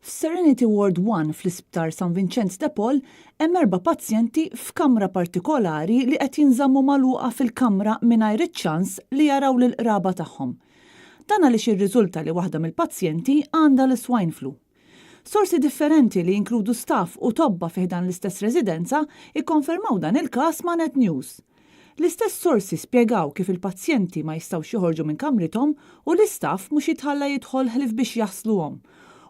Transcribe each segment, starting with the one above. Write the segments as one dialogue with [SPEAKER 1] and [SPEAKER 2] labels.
[SPEAKER 1] F'Serenity Ward 1 fl-Isptar San Vincenz de Paul hemm 4 pazjenti f'kamra partikolari li qed jinżammu magħluqa fil-kamra mingħajr iċ-ċans li jaraw lill-qraba tagħhom. Dan għaliex irriżulta li waħda mill-pazjenti għandha l-swine flu. Sorsi differenti li jinkludu staff u tobba fih dan l-istess residenza ikkonfermaw dan il-każ ma' Net News. L-istess sorsi spjegaw kif il-pazjenti ma jistgħux joħorġu minn kamrithom u l-istaff mhux jitħalla jidħol ħlif biex jasluhom.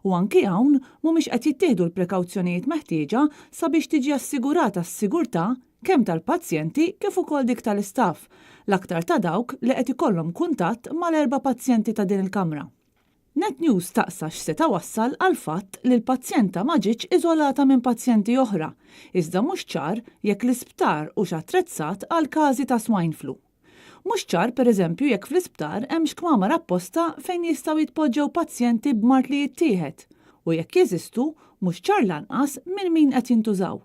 [SPEAKER 1] U anki hawn mhumiex qed jittieħdu l-prekawzjonijiet meħtieġa sabiex tiġi assigurata s-sigurtà kemm tal-pazjenti kif ukoll dik tal-istaff, l-aktar ta' dawk li qed ikollhom kuntatt mal-4 pazjenti ta' din il-kamra. Net News taqsa x'seta' wassal għal fatt li l-pazjenta ma ġietx iżolata minn pazjenti oħra, iżda mhux ċar jekk l-isptar hux attrezzat għal każi ta' swine flu. Mhux ċar pereżempju jekk fl-isptar hemmx kmamar apposta fejn jistgħu jitpoġġew pazjenti b'mart li jittieħed u jekk jeżistu mhux ċar lanqas minn min qed jintużaw.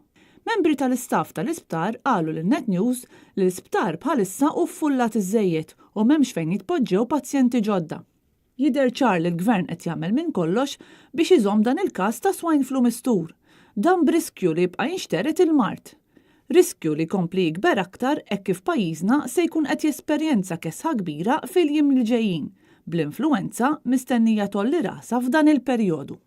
[SPEAKER 1] Membri tal-istaff tal-isptar qalu lin Net News li l-isptar bħalissa ffullat iż-żejjed u m'hemmx fejn jitpoġġew pazjenti ġodda. Jidher ċar li l-Gvern qed jagħmel minn kollox biex iżomm dan il-każ ta' swine flu mistur. Dan b'riskju li jibqa' jinxteret il-mart. Riskju li kompli jikber aktar hekk kif pajjiżna se jkun qed jesperjenza kesħa kbira fil-jiem li ġejjin, bl-influenza mistennija tolli rasa f'dan il-perjodu.